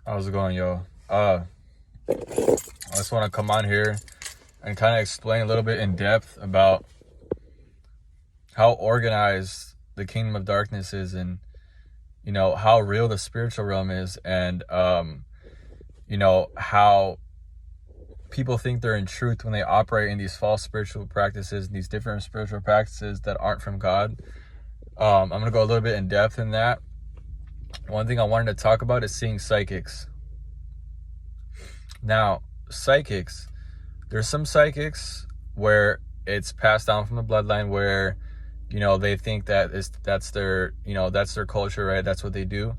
How's it going, yo? I just want to come on here and kind of explain a little bit in depth about how organized the kingdom of darkness is, and how real the spiritual realm is, and how people think they're in truth when they operate in these false spiritual practices, these different spiritual practices that aren't from God. I'm gonna go a little bit in depth in that. One thing I wanted to talk about is seeing psychics. Now, psychics, there's some psychics where it's passed down from the bloodline, where they think that that's their culture, right? That's what they do,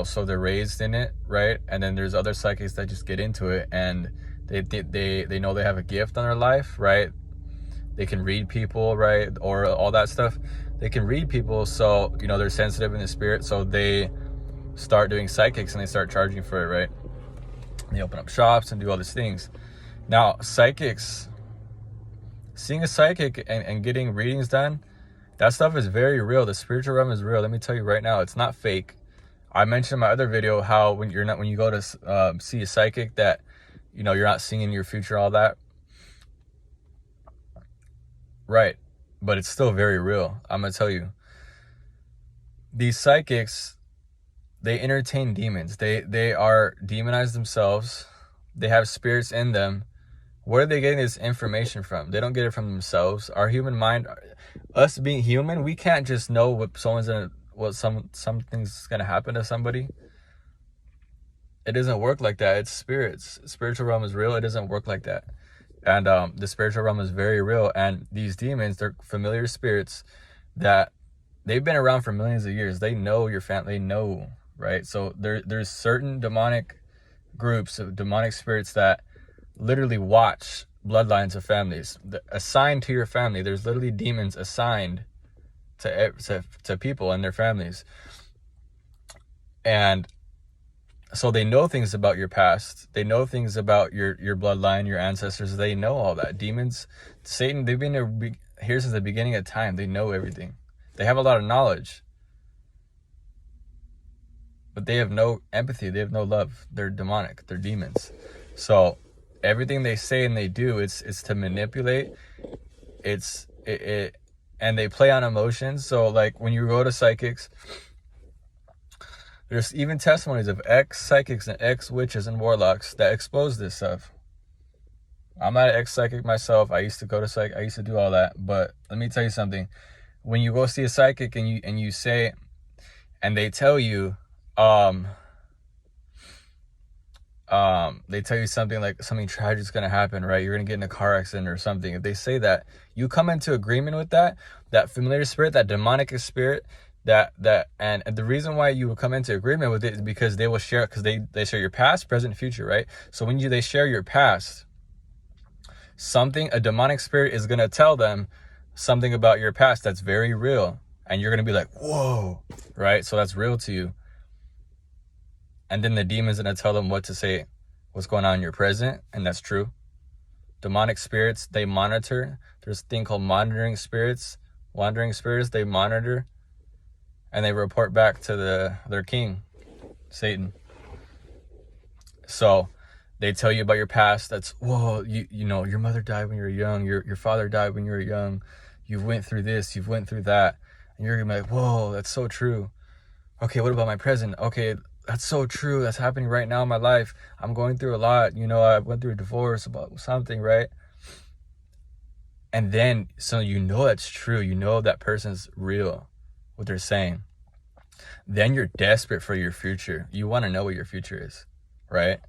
so they're raised in it, right? And then there's other psychics that just get into it, and they know they have a gift on their life, right? They can read people, right? Or all that stuff. They can read people, so they're sensitive in the spirit, so they start doing psychics and they start charging for it, right? They open up shops and do all these things. Now, psychics, seeing a psychic and getting readings done, that stuff is very real. The spiritual realm is real. Let me tell you right now, it's not fake. I mentioned in my other video how when you go to see a psychic, that you're not seeing your future, all that, right? But it's still very real. I'm gonna tell you, these psychics, they entertain demons. They are demonized themselves. They have spirits in them. Where are they getting this information from? They don't get it from themselves. Our human mind, us being human, we can't just know what something's gonna happen to somebody. It doesn't work like that. It's spirits. Spiritual realm is real. It doesn't work like that. And the spiritual realm is very real. And these demons, they're familiar spirits that they've been around for millions of years. They know your family. They know, right? So there's certain demonic groups of demonic spirits that literally watch bloodlines of families assigned to your family. There's literally demons assigned to people and their families, and so they know things about your past. They know things about your bloodline, your ancestors. They know all that. Demons, Satan, they've been here since the beginning of time. They know everything. They have a lot of knowledge, but they have no empathy. They have no love. They're demonic. They're demons. So everything they say and they do, it's to manipulate. And they play on emotions. So like when you go to psychics, there's even testimonies of ex-psychics and ex-witches and warlocks that expose this stuff. I'm not an ex-psychic myself. I used to go to psych. I used to do all that. But let me tell you something. When you go see a psychic and you say, and they tell you, they tell you something like something tragic is going to happen, right? You're going to get in a car accident or something. If they say that, you come into agreement with that familiar spirit, that demonic spirit, and the reason why you will come into agreement with it is because they will share, because they share your past, present, future, right? So when they share your past, a demonic spirit is going to tell them something about your past that's very real, and you're going to be like, whoa, right? So that's real to you. And then the demon's going to tell them what to say, what's going on in your present, and that's true. Demonic spirits, they monitor. There's a thing called monitoring spirits, wandering spirits. They monitor, and they report back to their king, Satan. So they tell you about your past. That's, whoa, your mother died when you were young. Your father died when you were young. You went through this. You've went through that. And you're going to be like, whoa, that's so true. Okay, what about my present? Okay, that's so true. That's happening right now in my life. I'm going through a lot. I went through a divorce about something, right? And then, so that's true. That person's real, what they're saying. Then you're desperate for your future. You want to know what your future is, right?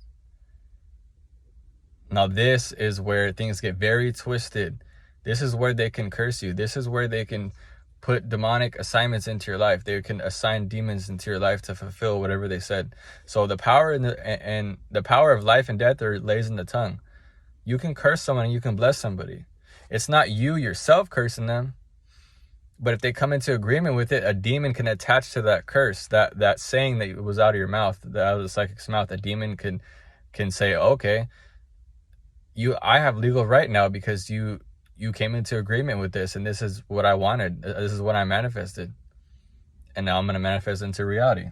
Now, this is where things get very twisted. This is where they can curse you. This is where they can put demonic assignments into your life. They can assign demons into your life to fulfill whatever they said. So the power and the power of life and death lays in the tongue. You can curse someone and you can bless somebody. It's not you yourself cursing them, but if they come into agreement with it, a demon can attach to that curse, that saying that was out of your mouth, out of the psychic's mouth. A demon can say, okay, I have legal right now because you came into agreement with this, and this is what I wanted. This is what I manifested. And now I'm going to manifest into reality.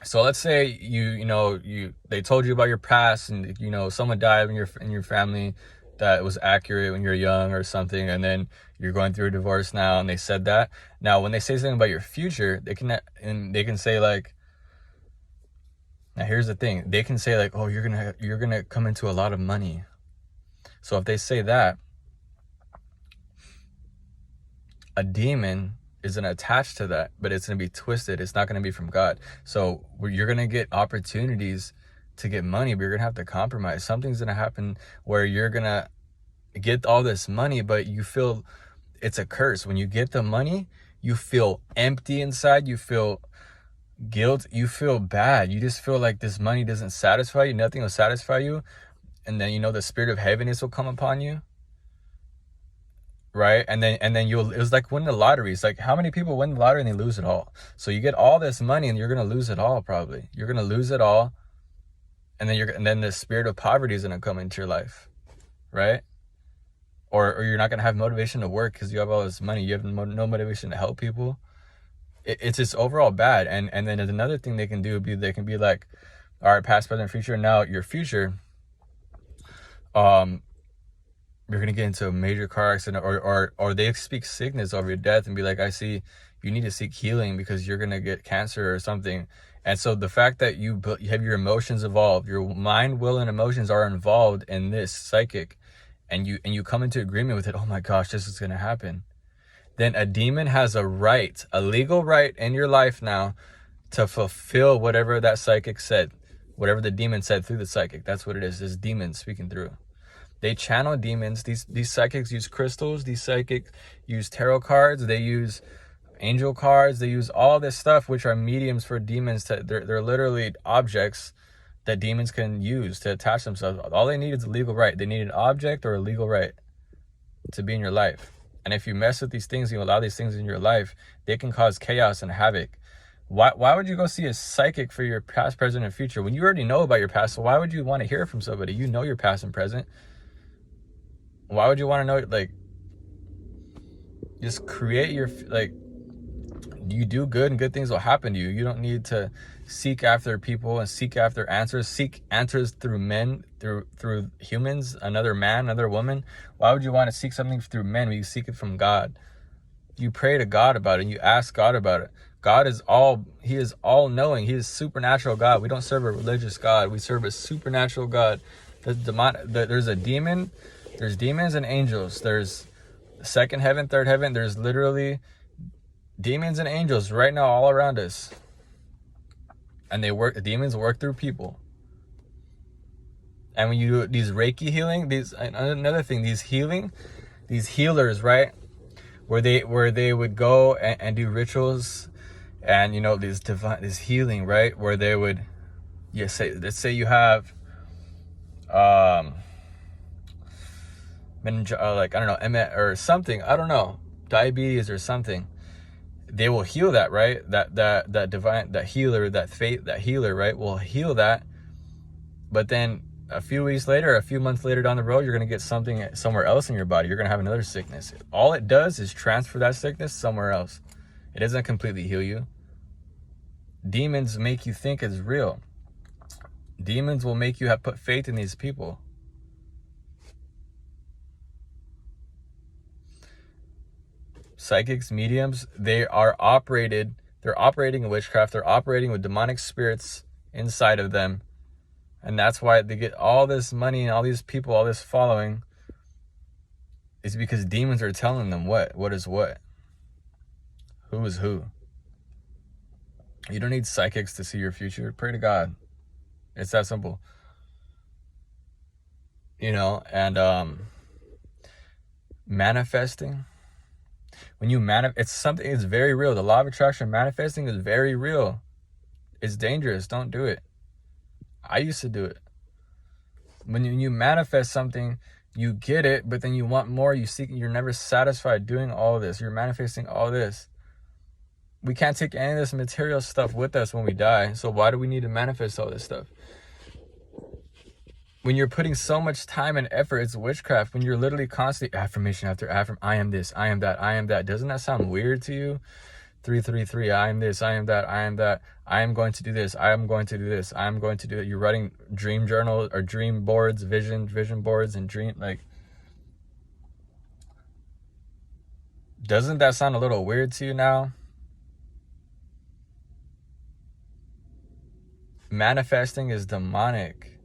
So let's say they told you about your past, and someone died in your family that was accurate when you're young or something, and then you're going through a divorce now, and they said that. Now when they say something about your future, they can say like, now here's the thing, they can say like, oh, you're gonna come into a lot of money. So if they say that, a demon isn't attached to that, but it's going to be twisted. It's not going to be from God. So you're going to get opportunities to get money, but you're going to have to compromise. Something's going to happen where you're going to get all this money, but you feel it's a curse. When you get the money, you feel empty inside. You feel guilt. You feel bad. You just feel like this money doesn't satisfy you. Nothing will satisfy you. And then, the spirit of heaviness will come upon you. Right? And then it was like winning the lottery. It's like, how many people win the lottery and they lose it all? So you get all this money and you're going to lose it all. Probably you're going to lose it all. And then the spirit of poverty is going to come into your life. Right? Or you're not going to have motivation to work because you have all this money. You have no motivation to help people. It's just overall bad. And then there's another thing they can do. They can be like, all right, past, present, future. Now your future, you're going to get into a major car accident, or they speak sickness over your death and be like, I see you need to seek healing because you're going to get cancer or something. And so the fact that you have your emotions involved, your mind, will, and emotions are involved in this psychic, and you come into agreement with it, oh my gosh, this is going to happen. Then a demon has a legal right in your life now to fulfill whatever that psychic said, whatever the demon said through the psychic. That's what it is. This demon speaking through. They channel demons. These psychics use crystals. These psychics use tarot cards. They use angel cards. They use all this stuff, which are mediums for demons. They're literally objects that demons can use to attach themselves. All they need is a legal right. They need an object or a legal right to be in your life. And if you mess with these things, you allow these things in your life, they can cause chaos and havoc. Why would you go see a psychic for your past, present, and future when you already know about your past? So why would you want to hear from somebody? You know your past and present. Why would you want to know, like, just create you do good and good things will happen to you. You don't need to seek after people and seek after answers. Seek answers through men, through humans, another man, another woman. Why would you want to seek something through men when you seek it from God? You pray to God about it and you ask God about it. God is He is all knowing. He is supernatural God. We don't serve a religious God. We serve a supernatural God. There's a demon. There's demons and angels. There's second heaven, third heaven. There's literally demons and angels right now all around us. And demons work through people. And when you do these Reiki healing, another thing, these healers, right? Where they would go and do rituals and this healing, right? Where they would let's say you have like, I don't know, MS or something, I don't know, diabetes or something. They will heal that, right? That divine, that healer, right, will heal that. But then a few weeks later, a few months later down the road, you're going to get something somewhere else in your body. You're going to have another sickness. All it does is transfer that sickness somewhere else. It doesn't completely heal you. Demons make you think it's real. Demons will make you have put faith in these people. Psychics, mediums, they're operating in witchcraft. They're operating with demonic spirits inside of them. And that's why they get all this money and all these people, all this following. It's because demons are telling them what is what. Who is who. You don't need psychics to see your future. Pray to God. It's that simple. And manifesting. When you it's very real. The law of attraction, manifesting, is very real. It's dangerous. Don't do it. I used to do it. When you manifest something, you get it, but then you want more. You're never satisfied doing all this. You're manifesting all this. We can't take any of this material stuff with us when we die. So why do we need to manifest all this stuff? When you're putting so much time and effort, it's witchcraft. When you're literally constantly affirmation after affirmation, I am this, I am that, I am that. Doesn't that sound weird to you? 333, I am this, I am that, I am that, I am going to do this, I am going to do this, I am going to do it. You're writing dream journal or dream boards, vision boards, and dream, like, doesn't that sound a little weird to you now? Manifesting is demonic.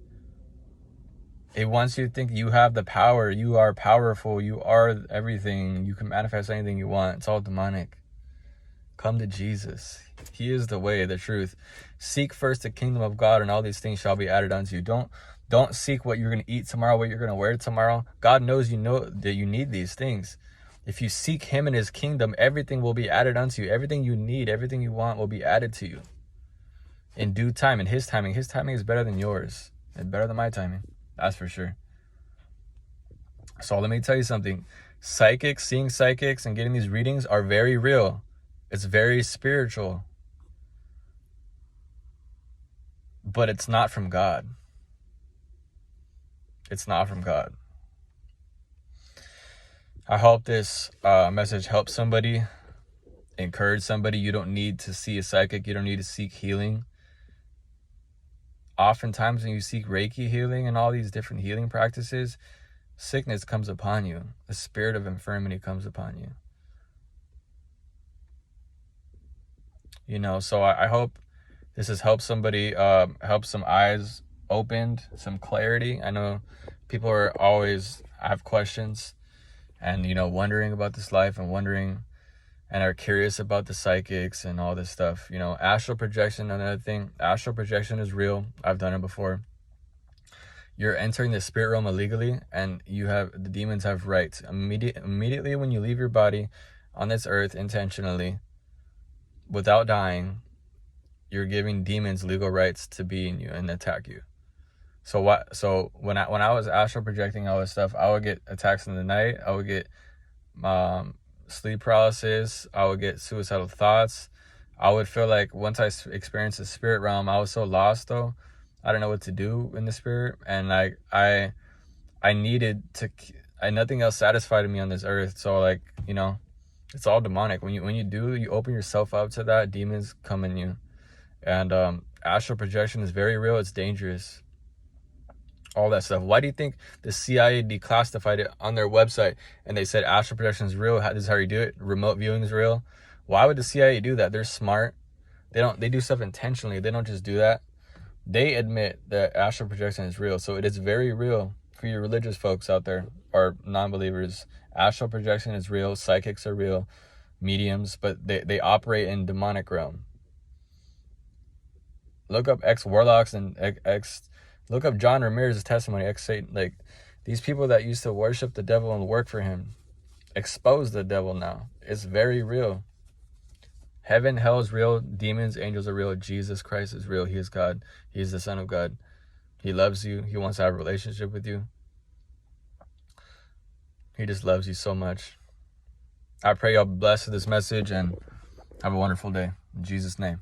It wants you to think you have the power, you are powerful, you are everything, you can manifest anything you want. It's all demonic. Come to Jesus. He is the way, the truth. Seek first the kingdom of God, and all these things shall be added unto you. Don't seek what you're going to eat tomorrow, what you're going to wear tomorrow. God knows you know that you need these things. If you seek him and his kingdom, everything will be added unto you. Everything you need, everything you want will be added to you in due time, in his timing. His timing is better than yours and better than my timing. That's for sure. So let me tell you something. Psychics, seeing psychics and getting these readings are very real. It's very spiritual. But it's not from God. It's not from God. I hope this message helps somebody, encourage somebody. You don't need to see a psychic. You don't need to seek healing. Oftentimes when you seek Reiki healing and all these different healing practices, sickness comes upon you. The spirit of infirmity comes upon you. You know, so I hope this has helped somebody, help some eyes opened, some clarity. I know people are always have questions and, you know, wondering about this life and wondering and are curious about the psychics and all this stuff. You know, astral projection, another thing. Astral projection is real. I've done it before. You're entering the spirit realm illegally, and the demons have rights. Immediately when you leave your body on this earth intentionally, without dying, you're giving demons legal rights to be in you and attack you. So when I was astral projecting all this stuff, I would get attacks in the night. I would get sleep paralysis. I would get suicidal thoughts. I would feel like once I experienced the spirit realm, I was so lost though. I don't know what to do in the spirit, and like I needed to. Nothing else satisfied me on this earth. So like, you know, it's all demonic. When you open yourself up to that, demons come in you. And astral projection is very real. It's dangerous. All that stuff. Why do you think the CIA declassified it on their website and they said astral projection is real? This is how you do it. Remote viewing is real. Why would the CIA do that? They're smart. They do stuff intentionally. They don't just do that. They admit that astral projection is real. So it is very real for you religious folks out there or non-believers. Astral projection is real. Psychics are real. Mediums, but they operate in demonic realm. Look up ex-warlocks and look up John Ramirez's testimony, ex-Satan. Like, these people that used to worship the devil and work for him, expose the devil now. It's very real. Heaven, hell is real. Demons, angels are real. Jesus Christ is real. He is God. He is the Son of God. He loves you. He wants to have a relationship with you. He just loves you so much. I pray y'all blessed with this message and have a wonderful day. In Jesus' name.